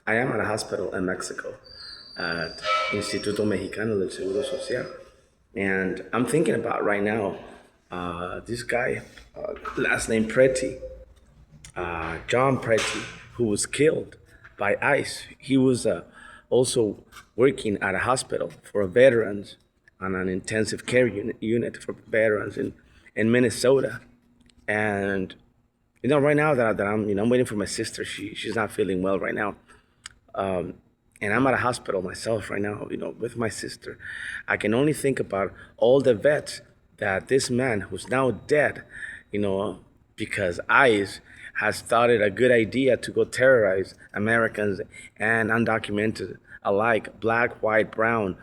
I am at a hospital in Mexico at Instituto Mexicano del Seguro Social. And I'm thinking about right now this guy, last name Pretti, John Pretti, who was killed by ICE. He was also working at a hospital for veterans on an intensive care unit for veterans in Minnesota. And right now that I'm waiting for my sister. She's not feeling well right now, and I'm at a hospital myself right now. With my sister, I can only think about all the vets that this man who's now dead, because ICE has thought it a good idea to go terrorize Americans and undocumented alike, black, white, brown,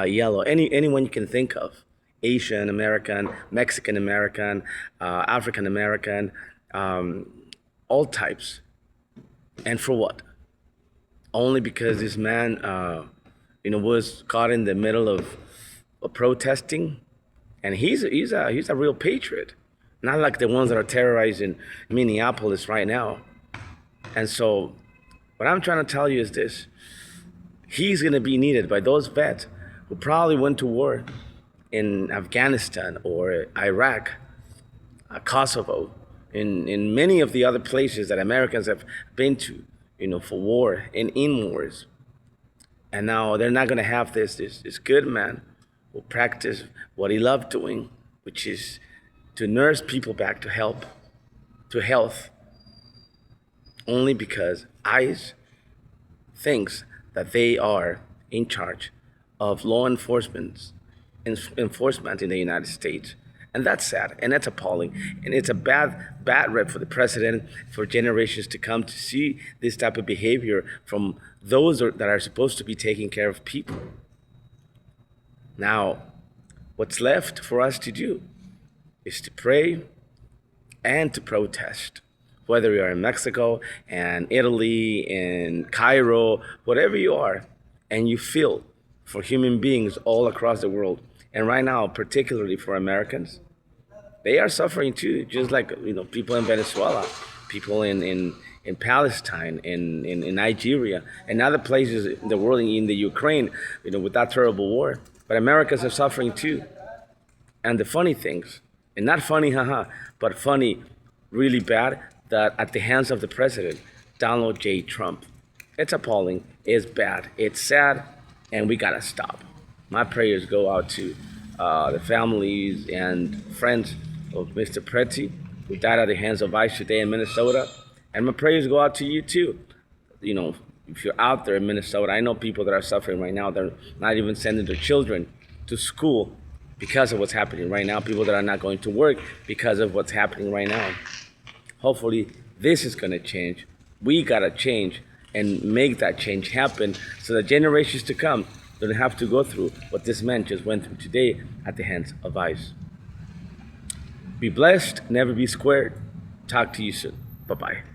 yellow, anyone you can think of. Asian American, Mexican American, African American, all types. And for what? Only because this man, was caught in the middle of protesting, and he's a real patriot, not like the ones that are terrorizing Minneapolis right now. And so, what I'm trying to tell you is this: he's gonna be needed by those vets who probably went to war in Afghanistan or Iraq, Kosovo, in many of the other places that Americans have been to, for war and in wars. And now they're not going to have this good man who practiced what he loved doing, which is to nurse people back to health, only because ICE thinks that they are in charge of law enforcement in the United States. And that's sad, and that's appalling, and it's a bad rep for the president for generations to come to see this type of behavior from those that are supposed to be taking care of people. Now, what's left for us to do is to pray and to protest, whether you are in Mexico and Italy, in Cairo, whatever you are, and you feel for human beings all across the world. And right now, particularly for Americans, they are suffering too, just like people in Venezuela, people in Palestine, in Nigeria, and other places in the world, in the Ukraine, with that terrible war. But Americans are suffering too. And the funny things, and not funny, haha, but funny, really bad, that at the hands of the president, Donald J. Trump. It's appalling, it's bad, it's sad, and we gotta stop. My prayers go out to the families and friends of Mr. Pretti, who died at the hands of ICE today in Minnesota. And my prayers go out to you too. If you're out there in Minnesota, I know people that are suffering right now. They're not even sending their children to school because of what's happening right now. People that are not going to work because of what's happening right now. Hopefully, this is gonna change. We gotta change and make that change happen so that generations to come don't have to go through what this man just went through today at the hands of ICE. Be blessed, never be squared. Talk to you soon. Bye-bye.